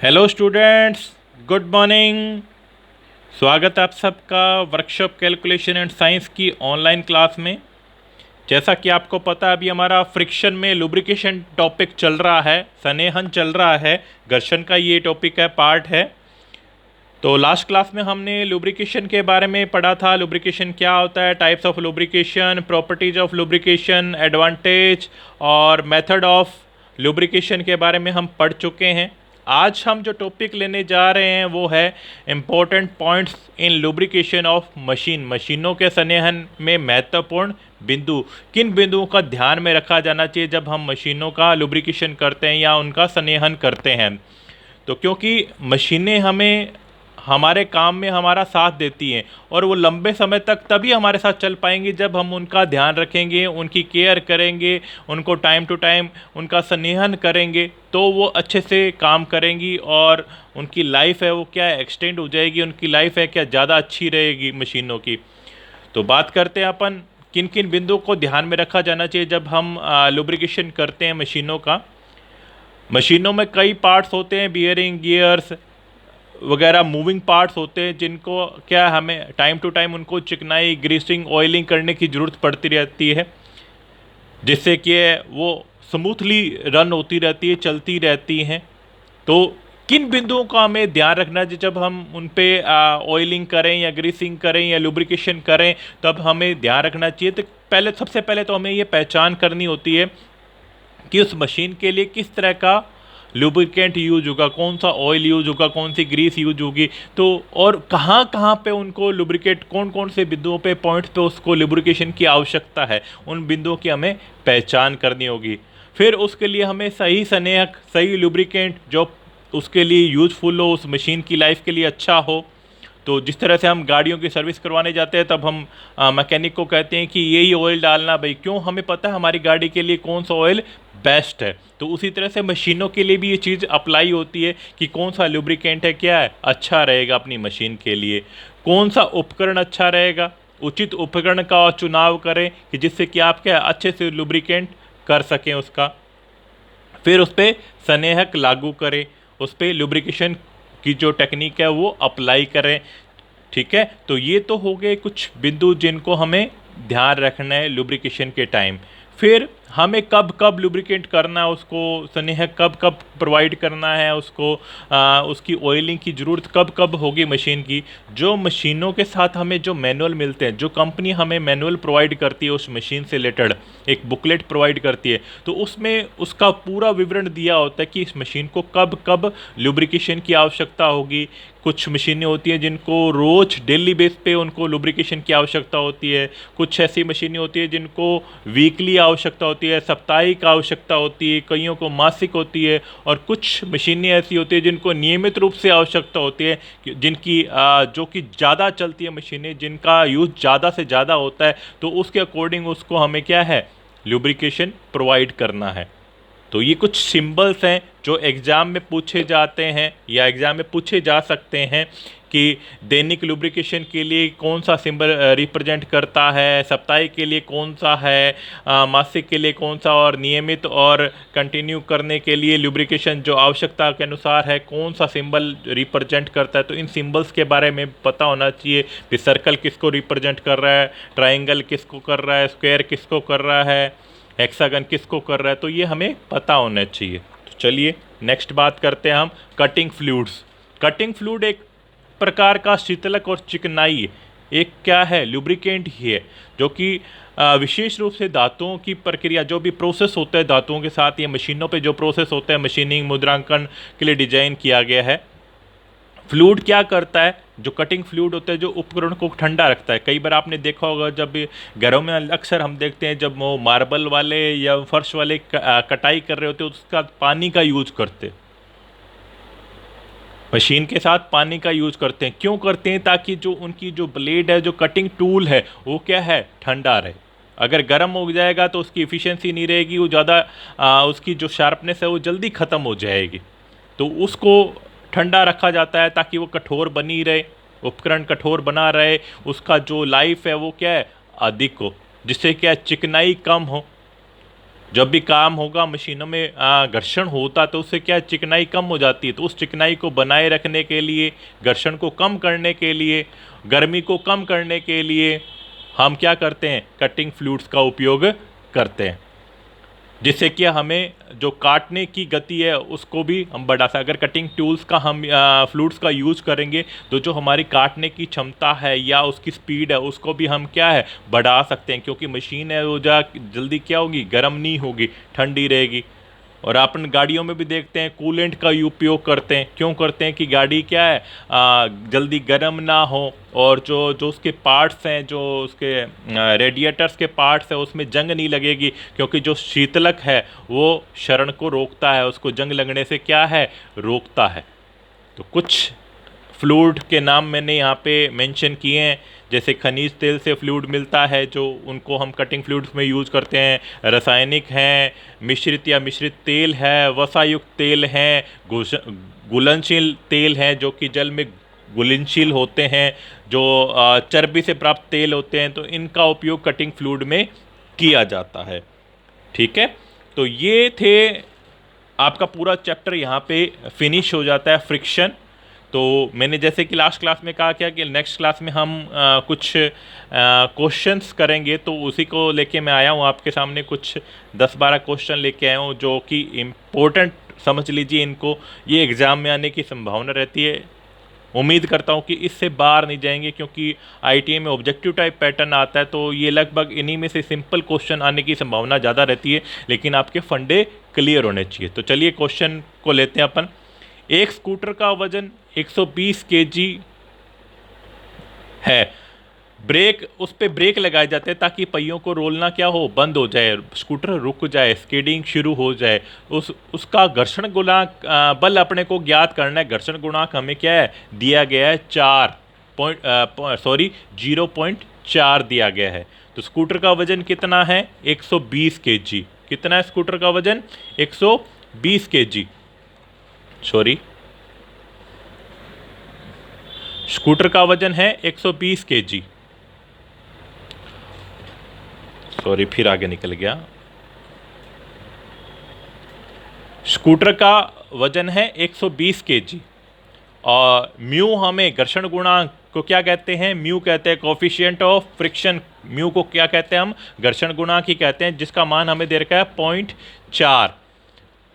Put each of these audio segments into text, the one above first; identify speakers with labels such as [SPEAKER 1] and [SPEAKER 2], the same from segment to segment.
[SPEAKER 1] Hello students, good morning. स्वागत है आप सबका वर्कशॉप कैलकुलेशन एंड साइंस की ऑनलाइन क्लास में। जैसा कि आपको पता है, अभी हमारा फ्रिक्शन में लुब्रिकेशन टॉपिक चल रहा है, संनेहन चल रहा है, घर्षण का ये टॉपिक है, पार्ट है। तो लास्ट क्लास में हमने लुब्रिकेशन के बारे में पढ़ा था। लुब्रिकेशन क्या होता है, types of lubrication, properties of lubrication, advantage और मेथड ऑफ लुब्रिकेशन के बारे में हम पढ़ चुके हैं। आज हम जो टॉपिक लेने जा रहे हैं वो है important points in lubrication of machine. मशीनों के संनेहन में महत्वपूर्ण बिंदु, किन बिंदुओं का ध्यान में रखा जाना चाहिए जब हम मशीनों का लुब्रिकेशन करते हैं या उनका संनेहन करते हैं। तो क्योंकि मशीनें हमें हमारे काम में हमारा साथ देती हैं और वो लंबे समय तक तभी हमारे साथ चल पाएंगी जब हम उनका ध्यान रखेंगे, उनकी केयर करेंगे, उनको टाइम टू टाइम उनका संनेहन करेंगे, तो वो अच्छे से काम करेंगी और उनकी लाइफ है वो क्या है, एक्सटेंड हो जाएगी, उनकी लाइफ है क्या ज़्यादा अच्छी रहेगी मशीनों की। तो बात करते हैं अपन किन किन बिंदुओं को ध्यान में रखा जाना चाहिए जब हम लुब्रिकेशन करते हैं मशीनों का। मशीनों में कई पार्ट्स होते हैं, बियरिंग, गियर्स वगैरह मूविंग पार्ट्स होते हैं, जिनको क्या हमें टाइम टू टाइम उनको चिकनाई, ग्रीसिंग, ऑयलिंग करने की ज़रूरत पड़ती रहती है, जिससे कि वो स्मूथली रन होती रहती है, चलती रहती हैं। तो किन बिंदुओं का हमें ध्यान रखना चाहिए जब हम उन पे ऑयलिंग करें या ग्रीसिंग करें या लुब्रिकेशन करें, तब हमें ध्यान रखना चाहिए। तो सबसे पहले तो हमें ये पहचान करनी होती है कि उस मशीन के लिए किस तरह का लुब्रिकेंट यूज होगा, कौन सा ऑयल यूज होगा, कौन सी ग्रीस यूज होगी, तो और कहाँ कहाँ पे उनको लुब्रिकेट, कौन कौन से बिंदुओं पे, पॉइंट्स पे उसको लुब्रिकेशन की आवश्यकता है, उन बिंदुओं की हमें पहचान करनी होगी। फिर उसके लिए हमें सही संनेहक, सही लुब्रिकेंट जो उसके लिए यूजफुल हो, उस मशीन की लाइफ के लिए अच्छा हो। तो जिस तरह से हम गाड़ियों की सर्विस करवाने जाते हैं तब हम मैकेनिक को कहते हैं कि यही ऑयल डालना भाई, क्यों, हमें पता है हमारी गाड़ी के लिए कौन सा ऑयल बेस्ट है। तो उसी तरह से मशीनों के लिए भी ये चीज़ अप्लाई होती है कि कौन सा लुब्रिकेंट है, क्या है अच्छा रहेगा अपनी मशीन के लिए, कौन सा उपकरण अच्छा रहेगा, उचित उपकरण का चुनाव करें कि जिससे कि आप क्या अच्छे से लुब्रिकेंट कर सकें उसका। फिर उस पर संनेहक लागू करें, उस पर लुब्रिकेशन की जो टेक्निक है वो अप्लाई करें। ठीक है, तो ये तो हो गए कुछ बिंदु जिनको हमें ध्यान रखना है लुब्रिकेशन के टाइम। फिर हमें कब कब लुब्रिकेट करना है उसको, संनेहक कब कब प्रोवाइड करना है उसको, उसकी ऑयलिंग की ज़रूरत कब कब होगी मशीन की। जो मशीनों के साथ हमें जो मैनुअल मिलते हैं, जो कंपनी हमें मैनुअल प्रोवाइड करती है उस मशीन से रिलेटेड, एक बुकलेट प्रोवाइड करती है, तो उसमें उसका पूरा विवरण दिया होता है कि इस मशीन को कब कब लुब्रिकेशन की आवश्यकता होगी। कुछ मशीनें होती हैं जिनको रोज़ डेली बेस पे उनको लुब्रिकेशन की आवश्यकता होती है, कुछ ऐसी मशीनें होती है जिनको वीकली आवश्यकता होती है, साप्ताहिक आवश्यकता होती है, कईयों को मासिक होती है, और कुछ मशीनें ऐसी होती है जिनको नियमित रूप से आवश्यकता होती है, जिनकी जो कि ज़्यादा चलती है मशीनें, जिनका यूज़ ज़्यादा से ज़्यादा होता है, तो उसके अकॉर्डिंग उसको हमें क्या है, लुब्रिकेशन प्रोवाइड करना है। तो ये कुछ सिंबल्स हैं जो एग्ज़ाम में पूछे जाते हैं या एग्ज़ाम में पूछे जा सकते हैं कि दैनिक लुब्रिकेशन के लिए कौन सा सिंबल रिप्रेजेंट करता है, साप्ताहिक के लिए कौन सा है, मासिक के लिए कौन सा, और नियमित और कंटिन्यू करने के लिए लुब्रिकेशन जो आवश्यकता के अनुसार है कौन सा सिंबल रिप्रेजेंट करता है। तो इन सिंबल्स के बारे में पता होना चाहिए कि सर्कल किसको रिप्रेजेंट कर रहा है, ट्राइंगल किसको कर रहा है, स्क्वायर किसको कर रहा है, हेक्सागन किसको कर रहा है, तो ये हमें पता होना चाहिए। तो चलिए नेक्स्ट बात करते हैं हम कटिंग फ्लूइड्स। कटिंग फ्लूइड एक प्रकार का शीतलक और चिकनाई एक क्या है, लुब्रिकेंट ही है, जो कि विशेष रूप से धातुओं की प्रक्रिया, जो भी प्रोसेस होता है धातुओं के साथ, ये मशीनों पे जो प्रोसेस होता है मशीनिंग, मुद्रांकन के लिए डिजाइन किया गया है। फ्लूइड क्या करता है, जो कटिंग फ्लूइड होता है, जो उपकरण को ठंडा रखता है। कई बार आपने देखा होगा जब घरों में अक्सर हम देखते हैं जब वो मार्बल वाले या फर्श वाले कटाई कर रहे होते हैं, उसका पानी का यूज करते हैं, मशीन के साथ पानी का यूज करते हैं। क्यों करते हैं, ताकि जो उनकी जो ब्लेड है, जो कटिंग टूल है, वो क्या है, ठंडा रहे। अगर गर्म हो जाएगा तो उसकी इफ़िशियंसी नहीं रहेगी, वो ज़्यादा उसकी जो शार्पनेस है वो जल्दी ख़त्म हो जाएगी। तो उसको ठंडा रखा जाता है ताकि वो कठोर बनी रहे, उपकरण कठोर बना रहे, उसका जो लाइफ है वो क्या है, अधिक हो, जिससे क्या चिकनाई कम हो। जब भी काम होगा मशीनों में घर्षण होता तो उससे क्या चिकनाई कम हो जाती है। तो उस चिकनाई को बनाए रखने के लिए, घर्षण को कम करने के लिए, गर्मी को कम करने के लिए हम क्या करते हैं, कटिंग फ्लूइड्स का उपयोग करते हैं, जिससे कि हमें जो काटने की गति है उसको भी हम बढ़ा सकते। अगर कटिंग टूल्स का हम फ्लूइड्स का यूज़ करेंगे तो जो हमारी काटने की क्षमता है या उसकी स्पीड है उसको भी हम क्या है बढ़ा सकते हैं, क्योंकि मशीन है वो जल्दी क्या होगी, गर्म नहीं होगी, ठंडी रहेगी। और अपन गाड़ियों में भी देखते हैं कूलेंट का उपयोग करते हैं। क्यों करते हैं कि गाड़ी क्या है जल्दी गर्म ना हो, और जो जो उसके पार्ट्स हैं, जो उसके रेडिएटर्स के पार्ट्स हैं उसमें जंग नहीं लगेगी, क्योंकि जो शीतलक है वो क्षरण को रोकता है, उसको जंग लगने से क्या है रोकता है। तो कुछ फ्लूइड के नाम मैंने यहाँ पे मेंशन किए हैं, जैसे खनिज तेल से फ्लूइड मिलता है जो उनको हम कटिंग फ्लूइड्स में यूज़ करते हैं, रासायनिक हैं, मिश्रित या मिश्रित तेल है, वसायुक्त तेल हैं, घुलनशील तेल हैं जो कि जल में घुलनशील होते हैं, जो चर्बी से प्राप्त तेल होते हैं, तो इनका उपयोग कटिंग फ्लूइड में किया जाता है। ठीक है, तो ये थे आपका पूरा चैप्टर यहाँ पे फिनिश हो जाता है, फ्रिक्शन। तो मैंने जैसे कि लास्ट क्लास में कहा क्या कि नेक्स्ट क्लास में हम कुछ क्वेश्चंस करेंगे, तो उसी को लेके मैं आया हूँ आपके सामने। कुछ 10-12 क्वेश्चन लेके आया हूँ जो कि इम्पोर्टेंट समझ लीजिए इनको, ये एग्ज़ाम में आने की संभावना रहती है। उम्मीद करता हूँ कि इससे बाहर नहीं जाएंगे, क्योंकि आईटीआई में ऑब्जेक्टिव टाइप पैटर्न आता है, तो ये लगभग इन्हीं में से सिंपल क्वेश्चन आने की संभावना ज़्यादा रहती है, लेकिन आपके फंडे क्लियर होने चाहिए। तो चलिए क्वेश्चन को लेते हैं अपन। एक स्कूटर का वजन 120 केजी है, ब्रेक, उस पर ब्रेक लगाए जाते हैं ताकि पहियों को रोलना क्या हो, बंद हो जाए, स्कूटर रुक जाए, स्कीडिंग शुरू हो जाए। उसका घर्षण गुणांक बल अपने को ज्ञात करना है। घर्षण गुणांक हमें क्या है दिया गया है 0.4 दिया गया है। तो स्कूटर का वजन कितना है 120 केजी। कितना है स्कूटर का वजन 120 केजी। सॉरी, स्कूटर का वजन है 120 केजी। सॉरी, फिर आगे निकल गया। स्कूटर का वजन है 120 केजी और म्यू, हमें घर्षण गुणांक को क्या कहते हैं, म्यू कहते हैं, कोफिशिएंट ऑफ फ्रिक्शन। म्यू को क्या कहते हैं हम, घर्षण गुणांक ही कहते हैं, जिसका मान हमें दे रखा है 0.4।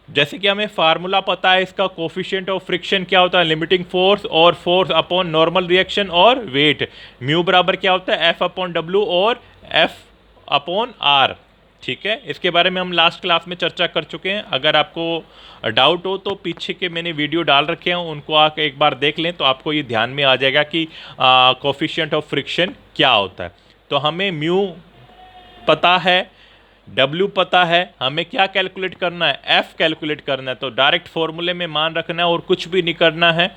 [SPEAKER 1] जैसे कि हमें फार्मूला पता है इसका, कोफिशिएंट ऑफ फ्रिक्शन क्या होता है, लिमिटिंग फोर्स और फोर्स अपॉन नॉर्मल रिएक्शन और वेट। म्यू बराबर क्या होता है F/W और F/R। ठीक है, इसके बारे में हम लास्ट क्लास में चर्चा कर चुके हैं। अगर आपको डाउट हो तो पीछे के मैंने वीडियो डाल रखे हैं, उनको आके एक बार देख लें तो आपको ये ध्यान में आ जाएगा कि कोफिशिएंट ऑफ फ्रिक्शन क्या होता है। तो हमें म्यू पता है, W पता है, हमें क्या कैलकुलेट करना है, F कैलकुलेट करना है। तो डायरेक्ट फॉर्मूले में मान रखना है और कुछ भी नहीं करना है।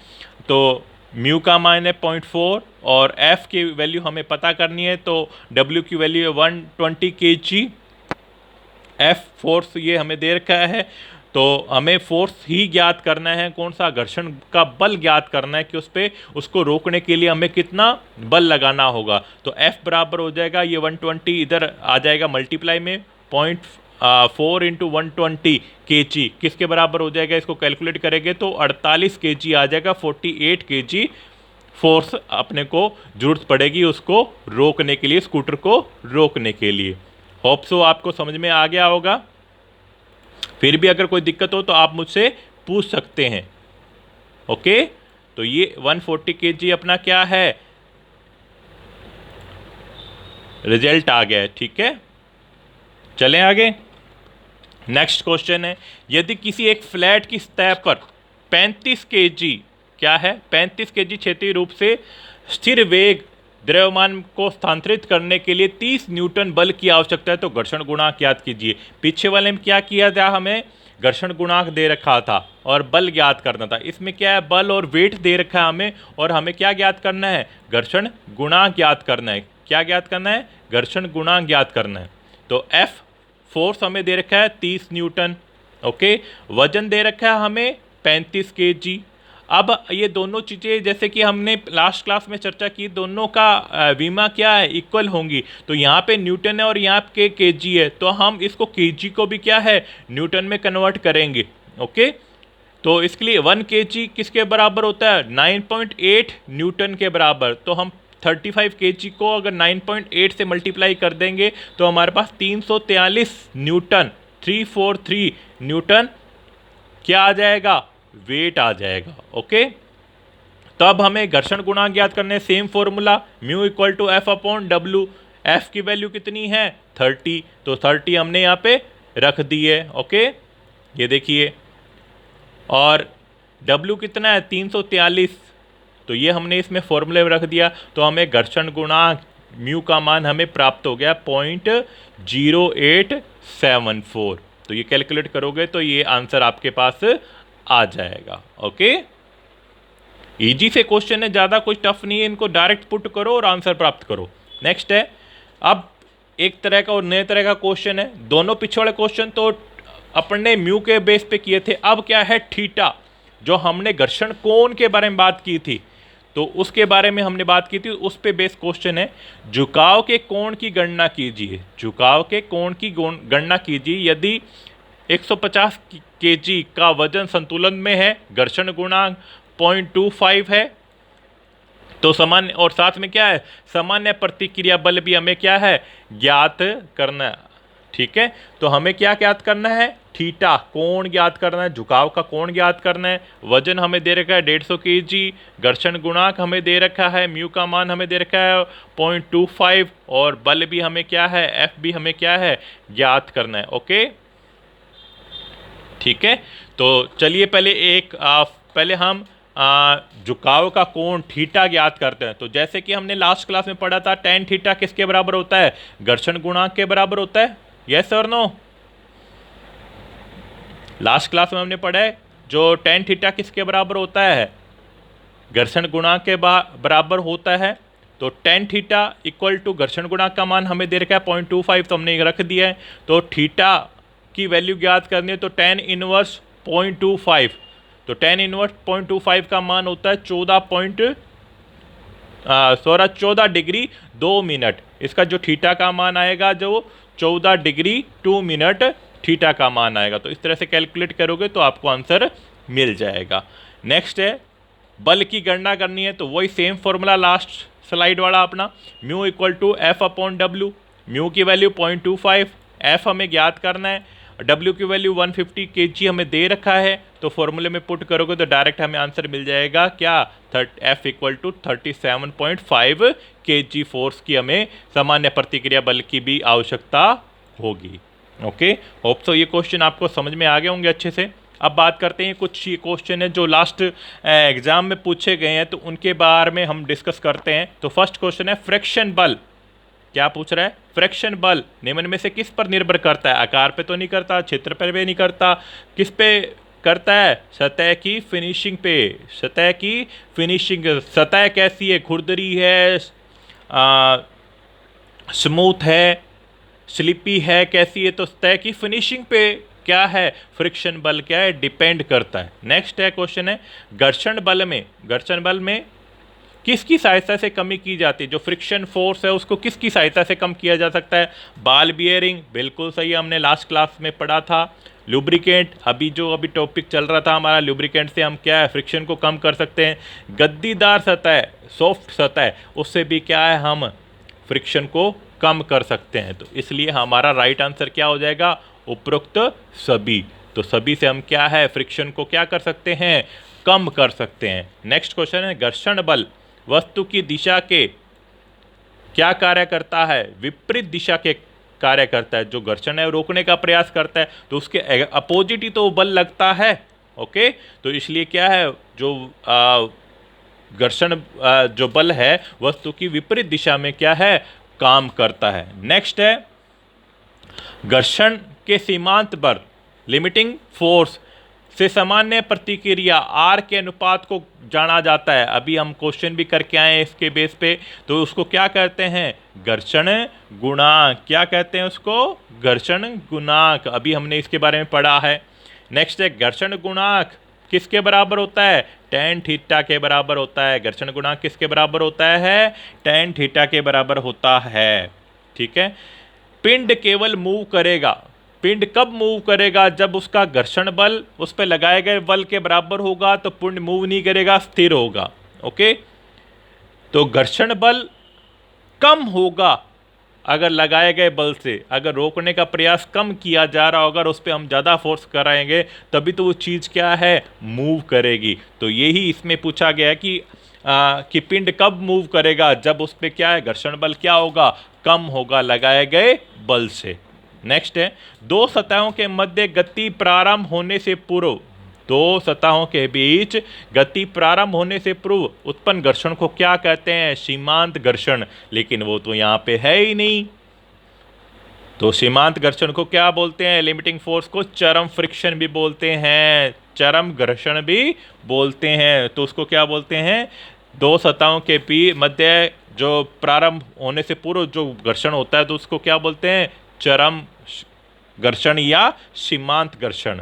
[SPEAKER 1] तो म्यू का मान है 0.4 और F की वैल्यू हमें पता करनी है, तो W की वैल्यू है 120 kg। F फोर्स ये हमें दे रखा है, तो हमें फोर्स ही ज्ञात करना है, कौन सा, घर्षण का बल ज्ञात करना है कि उस पर उसको रोकने के लिए हमें कितना बल लगाना होगा। तो F बराबर हो जाएगा, ये 120 इधर आ जाएगा मल्टीप्लाई में, 0.4 × 120 kg किसके बराबर हो जाएगा, इसको कैलकुलेट करेंगे तो 48 kg आ जाएगा। 48 kg फोर्स अपने को जरूरत पड़ेगी उसको रोकने के लिए, स्कूटर को रोकने के लिए। होप सो आपको समझ में आ गया होगा। फिर भी अगर कोई दिक्कत हो तो आप मुझसे पूछ सकते हैं। ओके, तो ये 140 kg अपना क्या है, रिजल्ट आ गया है। ठीक है, चलें आगे। नेक्स्ट क्वेश्चन है, यदि किसी एक फ्लैट की सतह पर 35 kg क्या है, 35 kg क्षैतिज रूप से स्थिर वेग द्रव्यमान को स्थानांतरित करने के लिए 30 न्यूटन बल की आवश्यकता है, तो घर्षण गुणांक ज्ञात कीजिए। पीछे वाले में क्या किया था, हमें घर्षण गुणांक दे रखा था और बल ज्ञात करना था। इसमें क्या है, बल और वेट दे रखा है हमें, और हमें क्या ज्ञात करना है, घर्षण गुणांक ज्ञात करना है। क्या ज्ञात करना है, घर्षण गुणांक ज्ञात करना है। तो F फोर्स हमें दे रखा है 30 न्यूटन। ओके, वजन दे रखा है हमें 35 kg। अब ये दोनों चीज़ें जैसे कि हमने लास्ट क्लास में चर्चा की, दोनों का विमा क्या है, इक्वल होंगी। तो यहाँ पे न्यूटन है और यहाँ पे केजी है, तो हम इसको केजी को भी क्या है, न्यूटन में कन्वर्ट करेंगे। ओके, तो इसके लिए 1 केजी किसके बराबर होता है, 9.8 न्यूटन के बराबर। तो हम 35 केजी को अगर 9.8 से मल्टीप्लाई कर देंगे तो हमारे पास 343 न्यूटन, 343 न्यूटन क्या आ जाएगा, वेट आ जाएगा। ओके, तब हमें घर्षण गुणांक ज्ञात करने, same formula, mu equal to F upon W. F की वैल्यू कितनी है, 30, तो 30 हमने यहाँ पे रख दी है। ओके, ये देखिए, और W कितना है, 343, तो ये हमने इसमें फॉर्मूले में रख दिया। तो हमें घर्षण गुणांक म्यू का मान हमें प्राप्त हो गया 0.0874। तो ये कैलकुलेट करोगे तो ये आंसर आपके पास आ जाएगा। ओके, इजी से क्वेश्चन है, ज़्यादा कुछ टफ नहीं है, इनको डायरेक्ट पुट करो और आंसर प्राप्त करो। नेक्स्ट है, अब एक तरह का और नए तरह का क्वेश्चन है। दोनों पिछले वाले क्वेश्चन तो अपन ने म्यू के बेस पे किए थे, अब क्या है, थीटा, जो हमने घर्षण कोण के बारे में बात की थी, तो उसके बारे में हमने बात की थी, उस पे बेस क्वेश्चन है। झुकाव के कोण की गणना कीजिए, झुकाव के कोण की गणना कीजिए यदि 150 केजी का वजन संतुलन में है, घर्षण गुणांक 0.25 है, तो सामान्य, और साथ में क्या है, सामान्य प्रतिक्रिया बल भी हमें क्या है, ज्ञात करना है। ठीक है, तो हमें क्या ज्ञात करना है, थीटा कोण ज्ञात करना है, झुकाव का कोण ज्ञात करना है, वजन हमें दे रखा है 150 केजी, घर्षण गुणांक हमें दे रखा है, म्यू का मान हमें दे रखा है 0.25, और बल भी हमें क्या है, एफ भी हमें क्या है, ज्ञात करना है। ओके, ठीक है, तो चलिए पहले हम झुकाव का कोण थीटा ज्ञात करते हैं। तो जैसे कि हमने लास्ट क्लास में पढ़ा था, tan थीटा किसके बराबर होता है, घर्षण गुणांक के बराबर होता है। यस और नो, लास्ट क्लास में हमने पढ़ा है जो tan थीटा किसके बराबर होता है, घर्षण गुणांक के बराबर होता है। तो tan थीटा इक्वल टू घर्षण गुणांक का मान हमें दे रखा है 0.25, तो हमने रख दिया है। तो थीटा की वैल्यू ज्ञात करनी है, तो tan इनवर्स 0.25, तो tan इनवर्स 0.25 का मान होता है 14 डिग्री 2 मिनट। इसका जो थीटा का मान आएगा, जो 14 डिग्री 2 मिनट थीटा का मान आएगा। तो इस तरह से कैलकुलेट करोगे तो आपको आंसर मिल जाएगा। नेक्स्ट है, बल की गणना करनी है, तो वही सेम फॉर्मूला लास्ट स्लाइड वाला अपना, mu equal to F upon W. Mu की वैल्यू 0.25, एफ हमें ज्ञात करना है, डब्ल्यू की वैल्यू 150 केजी हमें दे रखा है। तो फॉर्मूले में पुट करोगे तो डायरेक्ट हमें आंसर मिल जाएगा क्या, F equal to 37.5 KG force की हमें सामान्य प्रतिक्रिया बल की भी आवश्यकता होगी। ओके, होप सो ये क्वेश्चन आपको समझ में आ गए होंगे अच्छे से। अब बात करते हैं, कुछ ये क्वेश्चन है जो लास्ट एग्जाम में पूछे गए हैं, तो उनके बारे में हम डिस्कस करते हैं। तो फर्स्ट क्वेश्चन है, फ्रिक्शन बल। क्या पूछ रहा है, फ्रिक्शन बल निम्न में से किस पर निर्भर करता है, आकार पे तो नहीं करता, क्षेत्र पर भी नहीं करता, किस पे करता है, सतह की फिनिशिंग पे। सतह की फिनिशिंग, सतह कैसी है, खुरदरी है, स्मूथ है, स्लिपी है, कैसी है, तो सतह की फिनिशिंग पे क्या है, फ्रिक्शन बल क्या है, डिपेंड करता है। नेक्स्ट है क्वेश्चन है, घर्षण बल में किसकी सहायता से कमी की जाती है, जो फ्रिक्शन फोर्स है उसको किसकी सहायता से कम किया जा सकता है, बॉल बियरिंग, बिल्कुल सही, हमने लास्ट क्लास में पढ़ा था। लुब्रिकेंट, अभी टॉपिक चल रहा था हमारा, लुब्रिकेंट से हम क्या है, फ्रिक्शन को कम कर सकते हैं। गद्दीदार सतह, सॉफ्ट सतह, उससे भी क्या है, हम फ्रिक्शन को कम कर सकते हैं। तो इसलिए हमारा राइट आंसर क्या हो जाएगा, उपरोक्त सभी। तो सभी से हम क्या है, फ्रिक्शन को क्या कर सकते हैं, कम कर सकते हैं। नेक्स्ट क्वेश्चन है, घर्षण बल वस्तु की दिशा के क्या कार्य करता है, विपरीत दिशा के कार्य करता है। जो घर्षण है रोकने का प्रयास करता है, तो उसके अपोजिट ही तो बल लगता है। ओके, तो इसलिए क्या है, जो घर्षण जो बल है वस्तु की विपरीत दिशा में क्या है, काम करता है। नेक्स्ट है, घर्षण के सीमांत पर लिमिटिंग फोर्स से सामान्य प्रतिक्रिया आर के अनुपात को जाना जाता है। अभी हम क्वेश्चन भी करके आए हैं इसके बेस पे, तो उसको क्या कहते हैं, घर्षण गुणांक। क्या कहते हैं उसको, घर्षण गुणांक। अभी हमने इसके बारे में पढ़ा है। नेक्स्ट है, घर्षण गुणांक किसके बराबर होता है? tan थीटा के बराबर होता है। घर्षण गुणांक किसके बराबर होता है? tan थीटा के बराबर होता है। ठीक है। पिंड केवल मूव करेगा, पिंड कब मूव करेगा? जब उसका घर्षण बल उस पर लगाए गए बल के बराबर होगा तो पिंड मूव नहीं करेगा, स्थिर होगा। ओके, तो घर्षण बल कम होगा अगर लगाए गए बल से, अगर रोकने का प्रयास कम किया जा रहा होगा और उस पर हम ज़्यादा फोर्स कराएंगे तभी तो वो चीज़ क्या है? मूव करेगी। तो यही इसमें पूछा गया है कि पिंड कब मूव करेगा? जब उस पर क्या है? घर्षण बल क्या होगा? कम होगा लगाए गए बल से। नेक्स्ट है, दो सतहों के मध्य गति प्रारंभ होने से पूर्व, दो सतहों के बीच गति प्रारंभ होने से पूर्व उत्पन्न घर्षण को क्या कहते हैं? सीमांत घर्षण। लेकिन वो तो यहाँ पे है ही नहीं, तो सीमांत घर्षण को क्या बोलते हैं? लिमिटिंग फोर्स को चरम फ्रिक्शन भी बोलते हैं, चरम घर्षण भी बोलते हैं। तो उसको क्या बोलते हैं? दो सतहों के मध्य जो प्रारंभ होने से पूर्व जो घर्षण होता है तो उसको क्या बोलते हैं? चरम घर्षण या सीमांत घर्षण।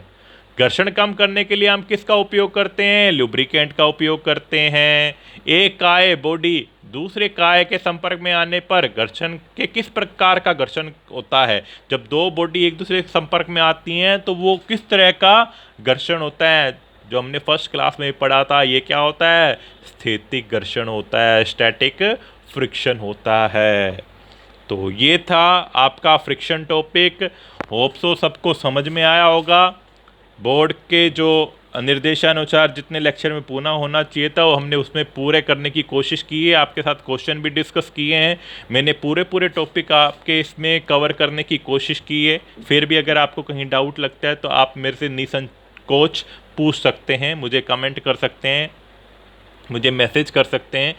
[SPEAKER 1] घर्षण कम करने के लिए हम किसका उपयोग करते हैं? लुब्रिकेंट का उपयोग करते हैं। एक काय बॉडी दूसरे काय के संपर्क में आने पर घर्षण के किस प्रकार का घर्षण होता है? जब दो बॉडी एक दूसरे के संपर्क में आती हैं तो वो किस तरह का घर्षण होता है? जो हमने फर्स्ट क्लास में पढ़ा था, ये क्या होता है? स्थैतिक घर्षण होता है, स्टैटिक फ्रिक्शन होता है। तो ये था आपका फ्रिक्शन टॉपिक। होप सो सबको समझ में आया होगा। बोर्ड के जो निर्देशानुसार जितने लेक्चर में पूरा होना चाहिए था वो हमने उसमें पूरे करने की कोशिश की है। आपके साथ क्वेश्चन भी डिस्कस किए हैं। मैंने पूरे टॉपिक आपके इसमें कवर करने की कोशिश की है। फिर भी अगर आपको कहीं डाउट लगता है तो आप मेरे से निसंकोच पूछ सकते हैं, मुझे कमेंट कर सकते हैं, मुझे मैसेज कर सकते हैं।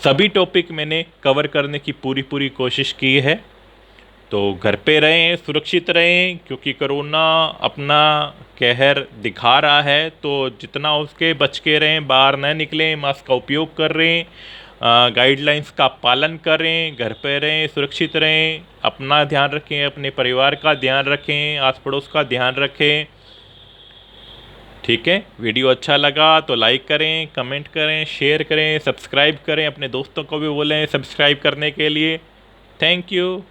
[SPEAKER 1] सभी टॉपिक मैंने कवर करने की पूरी कोशिश की है। तो घर पे रहें, सुरक्षित रहें, क्योंकि कोरोना अपना कहर दिखा रहा है। तो जितना उसके बच के रहें, बाहर न निकलें, मास्क का उपयोग कर रहे हैं, गाइडलाइंस का पालन करें, घर पे रहें, सुरक्षित रहें, अपना ध्यान रखें, अपने परिवार का ध्यान रखें, आस पड़ोस का ध्यान रखें। ठीक है, वीडियो अच्छा लगा तो लाइक करें, कमेंट करें, शेयर करें, सब्सक्राइब करें, अपने दोस्तों को भी बोलें सब्सक्राइब करने के लिए। Thank you.